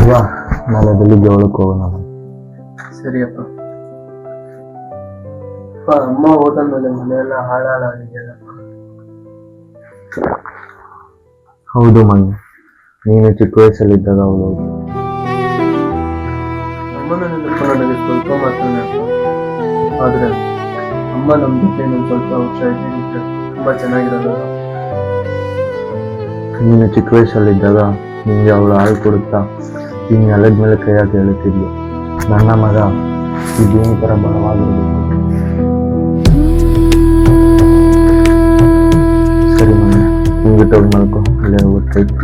ಶಿವ, ನಾಳೆ ಬೆಳಿಗ್ಗೆ ಹೊಳಕ್ಕೆ ಹೋಗೋಣ. ಸರಿಯಪ್ಪ. ಅಮ್ಮ ಹೋದ ಮೇಲೆ ಮನೆಯೆಲ್ಲ ಹಾಳಾಗಿದೆಯಲ್ಲಪ್ಪ. ಹೌದು ಮಣ್ಣು, ನೀನು ಚಿಕ್ಕ ವಯಸ್ಸಲ್ಲಿದ್ದಾಗ ಅವಳು ಅಮ್ಮನ ನೆನಪು ನನಗೆ ಸ್ವಲ್ಪ ಮಾತ್ರ ನೆನಪು. ಆದ್ರೆ ಅಮ್ಮ ನಮ್ಮ ಜೊತೆ ಇನ್ನೊಂದು ಸ್ವಲ್ಪ ವರ್ಷ ಇದ್ದಿದ್ರೆ ತುಂಬಾ ಚೆನ್ನಾಗಿರೋದು. ನೀನು ಚಿಕ್ಕ ವಯಸ್ಸಲ್ಲಿದ್ದಾಗ ನಿಮಗೆ ಅವಳು ಹಾಳು ಕೊಡುತ್ತಾ ಈ ನೆಲದ ಮೇಲೆ ಕೈ ಹಾಕಿ ಹೇಳುತ್ತಿದ್ಲು, ನನ್ನ ಮಗ ಈ ಭೂಮಿ ಥರ ಬಲವಾಗಿರಬೇಕು. ಸರಿ ಮನೆ, ನಿಮಗೆ ತಗೊಂಡು ಮಲ್ಕೊ, ಅಲ್ಲೇ ಹೋಗ್ತೈತೆ.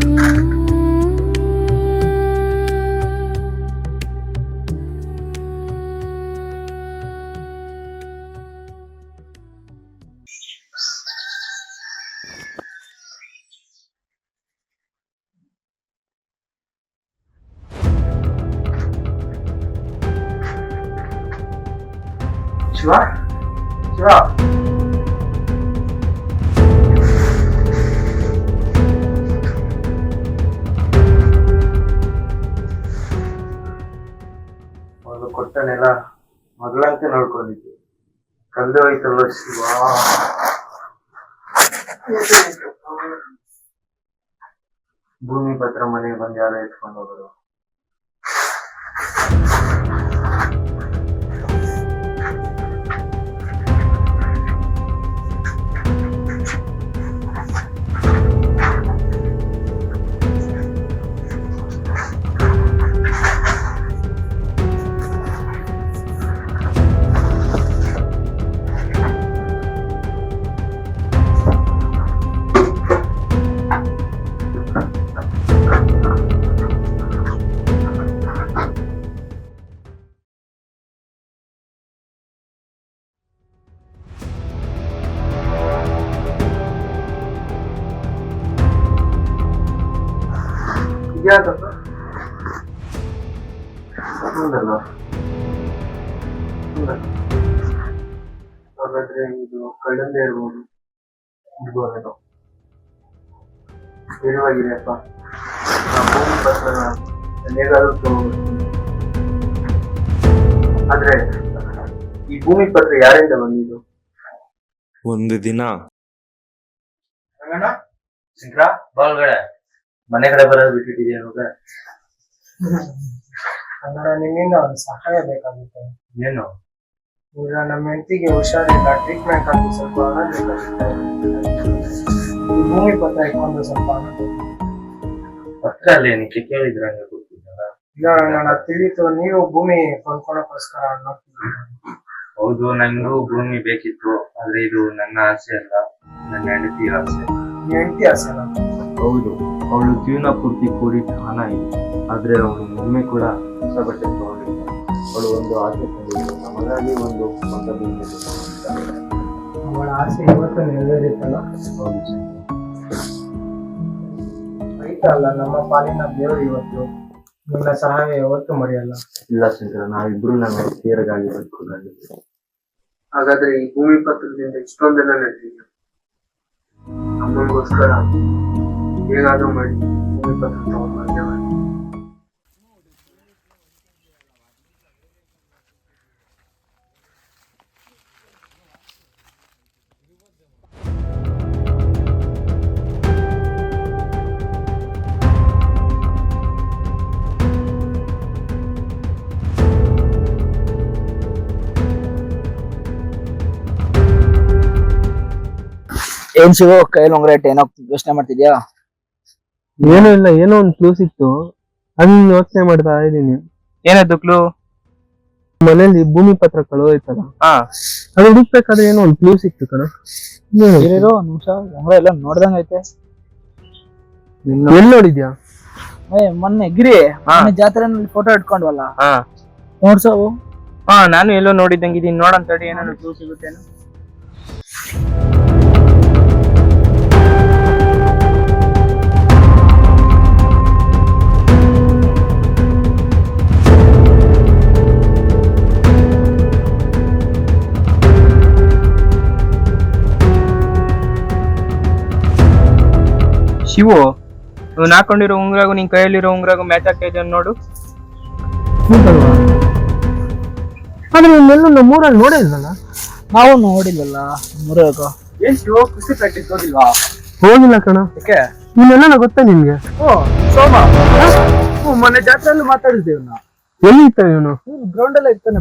ಶಿವ, ಶಿವ, ಅವಳು ಕೊಟ್ಟನೆಲ್ಲ ಮಗಳಂತೆ ನೋಡ್ಕೊಂಡಿದ್ದೆ, ಕಲ್ದೆ ಹೋಯ್ತಲ್ಲ ಶಿವ. ಭೂಮಿ ಪತ್ರ ಮನೆಗೆ ಬಂದು ಯಾರೋ ಎತ್ಕೊಂಡು ಹೋಗೋದು. ಯಾಕಪ್ಪ? ಹಾಗಾದ್ರೆ ಇದು ಕಳ್ಳಂದೇ ಇರ್ಬೋದು. ಇರುವಾಗಿದೆಯಪ್ಪ, ಭೂಮಿ ಪತ್ರನ ಹೇಗಾದ್ರೂ ತಗೋಬೇಕು. ಆದ್ರೆ ಈ ಭೂಮಿ ಪತ್ರ ಯಾರಿಂದ ಬಂದಿದ್ದು? ಒಂದು ದಿನ ಶಂಕರ ಬಾಳ್ಗಡೆ ಮನೆ ಕಡೆ ಬರೋದು ಬಿಟ್ಟಿದ್ದೀಯ ಇವಾಗ. ನಿಮ್ಮಿಂದ ಒಂದು ಸಹಾಯ ಬೇಕಾಗುತ್ತೆ. ಏನು? ಈಗ ನಮ್ಮ ಹೆಂಡತಿಗೆ ಹುಷಾರಿಲ್ಲ, ಟ್ರೀಟ್ಮೆಂಟ್ ಆಗಿ ಸ್ವಲ್ಪ ಹಣ ಬೇಕಾಗುತ್ತೆ. ಈ ಭೂಮಿ ಪತ್ರ ಇಟ್ಕೊಂಡು ಸ್ವಲ್ಪ ಹಣ ಪತ್ರ ಅಲ್ಲಿ ಏನಕ್ಕೆ ಕೇಳಿದ್ರೆ ಹಂಗೆ ಕೊಡ್ತಿದ್ದಲ್ಲ. ಇಲ್ಲ, ನಾನು ತಿಳಿತು ನೀವು ಭೂಮಿ ಕೊಂಡ್ಕೊಳಕ್ಕೋಸ್ಕರ ನೋಡ್ತಿದ್ದೀರ. ಹೌದು, ನಂಗೂ ಭೂಮಿ ಬೇಕಿತ್ತು. ಆದ್ರೆ ಇದು ನನ್ನ ಆಸೆ ಅಲ್ಲ, ನನ್ನ ಹೆಂಡತಿ ಆಸೆ. ಹೆಂಡತಿ ಆಸೆನಾ? ಹೌದು, ಅವಳು ಜೀವನ ಪೂರ್ತಿ ಕೂಡಿಟ್ಟ ಹಣ ಇದೆ. ಆದ್ರೆ ಅವಳು ಒಮ್ಮೆ ಕೂಡ ಹೊಸ ಬಟ್ಟೆ ತಗೊಂಡಿಲ್ಲ. ಅವಳು ಒಂದು ಆಸೆ ತಂದಿದ್ದು, ನಮಗಾಗಿ ಒಂದು ಹೊಸ ಭೂಮಿ. ಅವಳ ಆಸೆ ಇವತ್ತು ನೆರವೇರಿತ್ತಲ್ಲ. ಹೌದು, ಆಯ್ತಲ್ಲ, ನಮ್ಮ ಪಾಲಿನ ದೇವರು ಇವತ್ತು ನಿನ್ನ ಸಹಾಯ ಯಾವತ್ತೂ ಮರೆಯಲ್ಲ. ಇಲ್ಲ ಶಂಕರ, ನಾವಿಬ್ರು ನಮ್ಮ ತೀರಗಾಗಿ ಬದುಕುವುದಾಗಿದೆ. ಹಾಗಾದ್ರೆ ಈ ಭೂಮಿ ಪತ್ರದಿಂದ ಇಷ್ಟೊಂದೆಲ್ಲ ನಡೆದಿದೆ. ಅಮ್ಮನಿಗೋಸ್ಕರ ಹೇಗಾದ್ರೂ ಮಾಡಿ ಭೂಮಿ ಪತ್ರ ತಗೊಂಡು ಬಂದೇವೆ. ಏನ್ ಶಿವು, ಕೈಯಲ್ಲಿ ಉಂಗ್ರ ಇಟ್ಟು ಏನೋ ಯೋಚನೆ ಮಾಡ್ತಿದ್ಯಾ? ಏನೂ ಇಲ್ಲ, ಏನೋ ಒಂದು ಕ್ಲೂ ಸಿಕ್ತು, ಅದನ್ನ ಯೋಚನೆ ಮಾಡ್ತಾ ಇದ್ದೀನಿ. ಏನಾಯ್ತು ಕ್ಲೂ? ಮನೇಲಿ ಭೂಮಿ ಪತ್ರ ಕಳುವಾಯ್ತಲ್ಲ, ಅದು ಹುಡುಕ್ಬೇಕಾದ್ರೆ ಏನೋ ಒಂದು ಕ್ಲೂ ಸಿಕ್ತು ಕಣ. ಇರೋ ನಿಮಿಷ, ಉಂಗ್ರ ಎಲ್ಲ ನೋಡ್ದಂಗ ಐತೆ. ಎಲ್ಲಿ ನೋಡಿದ್ಯಾ? ಮೊನ್ನೆ ಗಿರಿ ಜಾತ್ರೆನಲ್ಲಿ ಫೋಟೋ ಇಟ್ಕೊಂಡ್ವಲ್ಲ, ನೋಡ್ಸವು. ನಾನು ಎಲ್ಲೋ ನೋಡಿದಂಗಿದ್ದೀನಿ, ನೋಡಂತ ಏನಾದ್ರು ಕ್ಲೂ ಸಿಗುತ್ತೇನೋ. ಶಿವು, ಇವ್ನು ಹಾಕೊಂಡಿರೋ ಉಂಗ್ರಾಗು ನಿನ್ ಕೈಯಲ್ಲಿರೋ ಉಂಗ್ರಾಗು ಮ್ಯಾಚ್ ಆಗ್ತಾ ಇದೆ ನೋಡು. ಹೌದಲ್ವಾ? ಆದ್ರೆ ಇನ್ನೆಲ್ಲೂ ನಮ್ಮೂರಲ್ಲಿ ನೋಡೇ ಇಲ್ವಲ್ಲ. ನಾವು ನೋಡಿಲ್ವಲ್ಲ ಮುರುಗ. ಏನ್ ಶಿವ ಕುಸ್ತಿ ಪ್ರಾಕ್ಟೀಸ್ ಹೋಗಿಲ್ವಾ? ಹೋಗಿಲ್ಲ ಕಣ. ಯಾಕೆ? ಇನ್ನೆಲ್ಲ ಗೊತ್ತಾ ನಿನ್ಗೆ? ಸೋಮ ಮೊನ್ನೆ ಜಾತ್ರೆಯಲ್ಲಿ ಮಾತಾಡಿದ್ದೇವೆ ನಾವು. ಎಲ್ಲಿ ಇತ್ತ ಇವನು? ಗ್ರೌಂಡ್ ಎಲ್ಲ ಇರ್ತಾನೆ.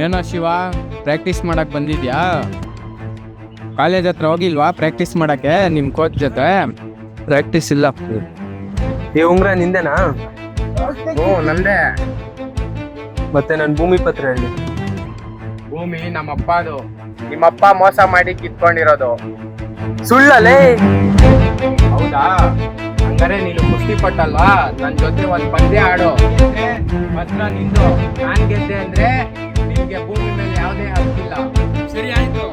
ಏನೋ ಶಿವ, ಪ್ರಾಕ್ಟೀಸ್ ಮಾಡಕ್ ಬಂದಿದ್ಯಾ? ಕಾಲೇಜ್ ಹತ್ರ ಹೋಗಿಲ್ವಾ ಪ್ರಾಕ್ಟೀಸ್ ಮಾಡಕ್ಕೆ ನಿಮ್ ಕೋಚ್ ಜೊತೆ? ಪ್ರಾಕ್ಟೀಸ್ ಇಲ್ಲ. ಈ ಉಂಗ್ರ ನಿಂದೆನಾ? ಓ ನಂದೇ. ಮತ್ತೆ ನನ್ ಭೂಮಿ ಪತ್ರ ಹೇಳಿ. ಭೂಮಿ ನಮ್ಮಪ್ಪದು. ನಿಮ್ಮಪ್ಪ ಮೋಸ ಮಾಡಿ ಕಿತ್ಕೊಂಡಿರೋದು. ಸುಳ್ಳಲೇ? ಹೌದಾ? ಹಂಗಾರೆ ನೀನು ಕುಸ್ತಿ ಪಟ್ಟಲ್ವಾ? ನನ್ ಜೊತೆ ಒಂದ್ ಪಂದ್ಯ ಆಡೋ. ಪತ್ರ ನಿಂದು. ನಾನ್ ಗೆದ್ದೆ ಅಂದ್ರೆ ನಿಮ್ಗೆ ಭೂಮಿ ಮೇಲೆ ಯಾವುದೇ ಹಕ್ಕಿಲ್ಲ. ಸರಿ ಆಯ್ತು.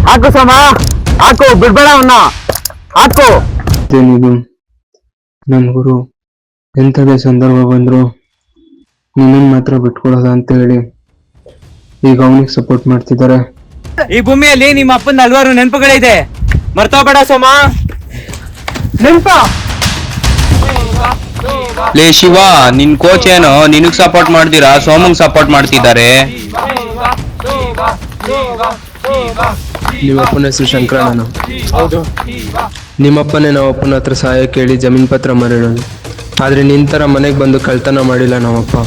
ಹಾಕು ಸಮ, ಹಾಕು, ಬಿಡ್ಬೇಡ ಅವನ್ನ, ಹಾಕು. ಏನಿದು ನನ್ ಗುರು ಎಂಥದೇ ಸಂದರ್ಭ ಬಂದ್ರು ನಿನ್ನ ಮಾತ್ರ ಬಿಟ್ಕೊಡೋದ ಅಂತ ಹೇಳಿ ಈಗ ಅವನಿಗೆ ಸಪೋರ್ಟ್ ಮಾಡ್ತಿದ್ದಾರೆ. ಈ ಭೂಮಿಯಲ್ಲಿ ನಿಮ್ಮ ಅಪ್ಪನ ಹಲವಾರು ನೆನಪುಗಳಿದೆ, ಮರ್ತೋಬೇಡ ಸೋಮ. ನೆನ್ಪ ಲೇ ಶಿವ, ನಿನ್ ಕೋಚ್ ಏನೋ ನಿನಗ್ ಸಪೋರ್ಟ್ ಮಾಡ್ತೀರಾ ಸೋಮಂಗ್ ಸಪೋರ್ಟ್ ಮಾಡ್ತಿದ್ದಾರೆ. ನಿಮ್ಮಪ್ಪನ ಹೆಸರು ಶಂಕರಣ್ಣನ? ಹೌದು. ನಿಮ್ಮಪ್ಪನೇ ನಾವಪ್ಪನ ಹತ್ರ ಸಹಾಯ ಕೇಳಿ ಜಮೀನ್ ಪತ್ರ ಮಾರಿಡೋದು. ಆದ್ರೆ ನಿಂತರ ಮನೆಗೆ ಬಂದು ಕಳ್ತನ ಮಾಡಿಲ್ಲ ನಮ್ಮಪ್ಪ.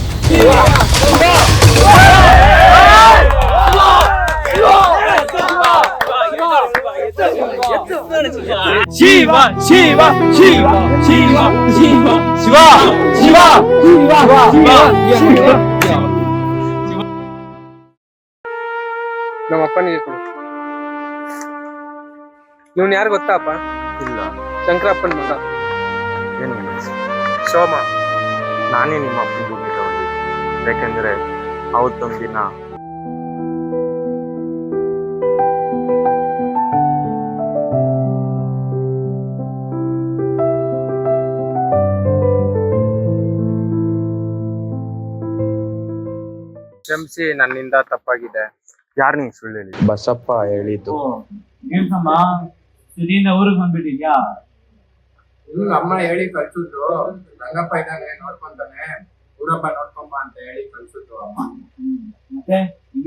ಶಿವ ಶಿವ ಶಿವ ಶಿವ ಶಿವ ಶಿವ ಶಿವ ಶಿವ. ನಮ್ಮ ಅಪ್ಪನಿಗೆ ಕೊಡು. ಇವನ್ ಯಾರು ಗೊತ್ತಾ ಅಪ್ಪ? ಇಲ್ಲ. ಶಂಕರಪ್ಪನ ಮಗ. ಏನು ಸೋಮ, ನಾನೇ ನಿಮ್ಮ ಅಪ್ಪನ ಭೂಮಿ ತಗೊಂಡಿದ್ದೆ. ಯಾಕೆಂದ್ರೆ ಅವತ್ತೊಂದು ದಿನ ಕ್ಷಮಿಸಿ, ನನ್ನಿಂದ ತಪ್ಪಾಗಿದೆ. ಯಾರು ನೀನು ಸುಳ್ಳು ಹೇಳಿ? ಬಸಪ್ಪ ಹೇಳಿದ್ದು. ಊರಿಗೆ ಬಂದ್ಬಿಟ್ಟಿದ್ಯಾ? ಅಮ್ಮ ಹೇಳಿ ಕಳ್ಸಿದ್ರು. ರಂಗಪ್ಪ ಇದ್ದಾನೆ ನೋಡ್ಕೊಂತಾನೆ, ಊರಪ್ಪ ನೋಡ್ಕೊಂಬ ಅಂತ ಹೇಳಿ ಕಳ್ಸಿದ್ರು ಅಮ್ಮ. ಮತ್ತೆ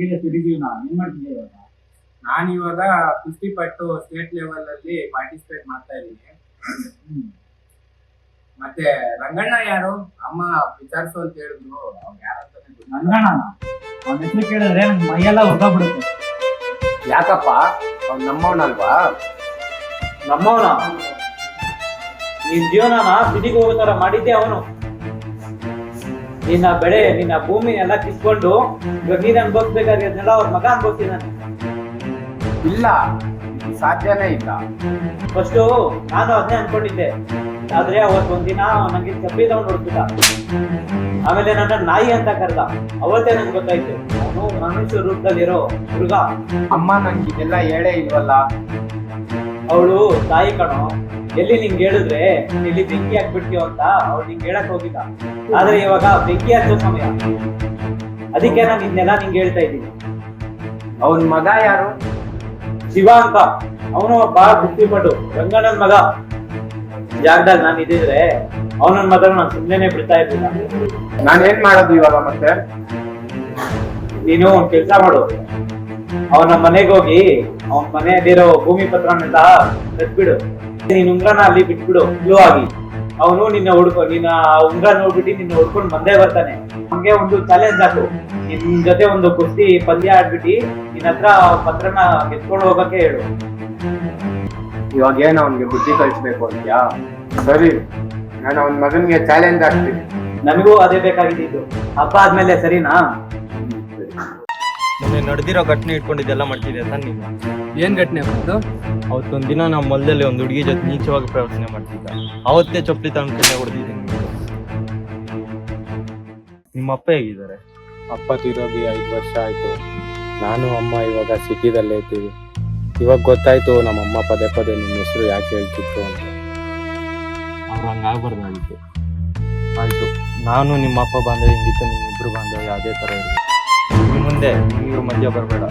ಏನ್ ಮಾಡ್ತಿದ್ಯಾ ಇವಾಗ? ನಾನು ಇವಾಗ ಕುಸ್ತಿ ಪಟ್ಟು ಸ್ಟೇಟ್ ಲೆವೆಲ್ ಅಲ್ಲಿ ಪಾರ್ಟಿಸಿಪೇಟ್ ಮಾಡ್ತಾ ಇದ್ದೀನಿ. ಮತ್ತೆ ರಂಗಣ್ಣ ಯಾರು? ಅಮ್ಮ ವಿಚಾರಿಸು ಅಂತ ಹೇಳಿದ್ರು. ಅವ್ರು ಯಾರಂತಾನೆ ರಂಗಣ್ಣ, ಅವನ ಹೆಸರು ಕೇಳಿದ್ರೆ ನಂಗೆ ಮೈಯೆಲ್ಲ ಹೊರಬಿಡುತ್ತೆ. ಯಾಕಪ್ಪ? ಅವ್ನು ನಮ್ಮವನಲ್ವಾ? ನಮ್ಮವನ? ನಿನ್ ಜೀವನನ ಸಿಟಿಗೆ ಹೋಗೋ ತರ ಮಾಡಿದ್ದೆ ಅವನು. ನಿನ್ನ ಬೆಳೆ, ನಿನ್ನ ಭೂಮಿ ಎಲ್ಲ ಕಿತ್ಕೊಂಡು ಇವಾಗ ನೀನ್ ಅನ್ಭವಿಸ್ಬೇಕಾಗಿದ್ನೆಲ್ಲ ಅವ್ರ ಮಗ ಅನ್ಭವಿಸ್ತಿದ್ದಾನೆ. ಇಲ್ಲ, ಸಾಧ್ಯನೇ ಇಲ್ಲ. ಫಸ್ಟು ನಾನು ಅದನ್ನೇ ಅನ್ಕೊಂಡಿದ್ದೆ. ಆದ್ರೆ ಅವತ್ತೊಂದಿನ ನಂಗೆ ಚಪ್ಪಲಿ ತಗೊಂಡು ಹೊಡ್ತಿದ್ದ. ಆಮೇಲೆ ನನ್ನ ನಾಯಿ ಅಂತ ಕರೆದ. ಅವತ್ತೇ ನಂಗೆ ಗೊತ್ತಾಯ್ತು ಅವನು ಮನುಷ್ಯ ರೂಪದಲ್ಲಿರೋ ಹುಡುಗ. ಅಮ್ಮ ನಂಗೆ ಇದೆಲ್ಲ ಹೇಳೇ ಇಲ್ವಲ್ಲ. ಅವಳು ತಾಯಿ ಕಣೋ, ಎಲ್ಲಿ ನಿಂಗೆ ಹೇಳಿದ್ರೆ ನೀನ್ ಇಲ್ಲಿ ಬೆಂಕಿ ಹಾಕ್ಬಿಡ್ತೀವ ಅಂತ ಅವ್ಳು ನಿಂಗೆ ಹೇಳಕ್ ಹೋಗಿಲ್ಲ. ಆದ್ರೆ ಇವಾಗ ಬೆಂಕಿ ಹಚ್ಚೋ ಸಮಯ, ಅದಕ್ಕೆ ನಾನು ನಿನ್ನೆಲ್ಲ ನಿಂಗೆ ಹೇಳ್ತಾ ಇದ್ದೀನಿ. ಅವನ್ ಮಗ ಯಾರು? ಶಿವ ಅಂತ, ಅವನು ಬಹಳ ಬುದ್ಧಿಪಟ್ಟು ರಂಗಣ್ಣನ ಮಗ. ಜಾಗದಾಗ ನಾನು ಇದ್ದಿದ್ರೆ ಅವನನ್ನ ಮಾತ್ರ ನಾನು ಸುಮ್ಮನೆ ಬಿಡ್ತಾ ಇದ್ದಿಲ್ಲ. ನಾನೇನ್ ಮಾಡೋದು ಇವಾಗ ಮತ್ತೆ? ನೀನು ಒಂದ್ ಕೆಲ್ಸ ಮಾಡು, ಅವನ ಮನೆಗೆ ಹೋಗಿ ಅವನ ಮನೆಯಲ್ಲಿರೋ ಭೂಮಿ ಪತ್ರನೆಲ್ಲ ತೆಗ್ದ್ಬಿಡು. ನೀನ್ ಉಂಗ್ರನ ಅಲ್ಲಿ ಬಿಟ್ಬಿಡು ಕ್ಲೂ ಆಗಿ. ಅವನು ನಿನ್ನ ನಿನ್ನ ಉಂಗ್ರ ನೋಡ್ಬಿಟ್ಟು ನಿನ್ನ ಹುಡ್ಕೊಂಡು ಬಂದೇ ಬರ್ತಾನೆ. ಹಂಗೆ ಒಂದು ಚಾಲೆಂಜ್ ಹಾಕು, ನಿನ್ ಜೊತೆ ಒಂದು ಕುಸ್ತಿ ಪಂದ್ಯ ಆಡ್ಬಿಟ್ಟು ನಿನ್ನ ಹತ್ರ ಪತ್ರನ ಎತ್ಕೊಂಡು ಹೋಗಕ್ಕೆ ಹೇಳು. ಇವಾಗ ಏನ್ ಅವನ್ಗೆ ಬುದ್ಧಿ ಕಲಿಸ್ಬೇಕು ಅಂತ್ಯಾ? ಸರಿ, ನಾನು ಅವನ ಮಗನ್ಗೆ ಚಾಲೆಂಜ್ ಆಗ್ತೀನಿ. ನನಗೂ ಅದೇ ಬೇಕಾಗಿದ್ದು. ಹಬ್ಬ ಆದ್ಮೇಲೆ ಸರಿನಾ? ಮೊನ್ನೆ ನಡೆದಿರೋ ಘಟನೆ ಇಟ್ಕೊಂಡಿದ್ದೆಲ್ಲ ಮಾಡ್ತಿದ್ದೆ ತಾನೆ ನೀನು? ಏನ್ ಘಟನೆ ಬಂದು? ಅವತ್ತೊಂದ್ ದಿನ ನಮ್ಮ ಹೊಲದಲ್ಲಿ ಒಂದು ಹುಡುಗಿ ಜೊತೆ ನೀಚವಾಗಿ ಪ್ರವರ್ತನೆ ಮಾಡ್ತಿದ್ದ. ಅವತ್ತೇ ಚಪ್ಪಲಿ ತಗೊಂಡು ಕೆನ್ನೆ ಹೊಡೆದಿದ್ದೀನಿ. ನಿಮ್ಮ ಅಪ್ಪ ಹೇಗಿದ್ದಾರೆ? ಅಪ್ಪ ತೀರೋಗಿ 5 ವರ್ಷ ಆಯ್ತು. ನಾನು ಅಮ್ಮ ಇವಾಗ ಸಿಟಿದಲ್ಲೇ ಇದ್ದೀವಿ. ಇವಾಗ ಗೊತ್ತಾಯ್ತು ನಮ್ಮಮ್ಮ ಪದೇ ಪದೇ ನಿಮ್ಮ ಹೆಸರು ಯಾಕೆ ಹೇಳ್ತಿದ್ರು ಅಂತ. ಅವ್ರು ಹಂಗಾಗ್ಬಾರ್ದಾಗಿತ್ತು. ಆಯ್ತು, ನಾನು ನಿಮ್ಮ ಅಪ್ಪ ಬಾಂಧವ್ಯ ಹಿಂಗಿತ್ತು, ನಿಮ್ಮಿಬ್ರು ಬಾಂಧವ್ಯ ಅದೇ ಥರ ಇರಬೇಕು. ಇನ್ನು ಮುಂದೆ ನೀವು ಮಧ್ಯ ಬರಬೇಡ.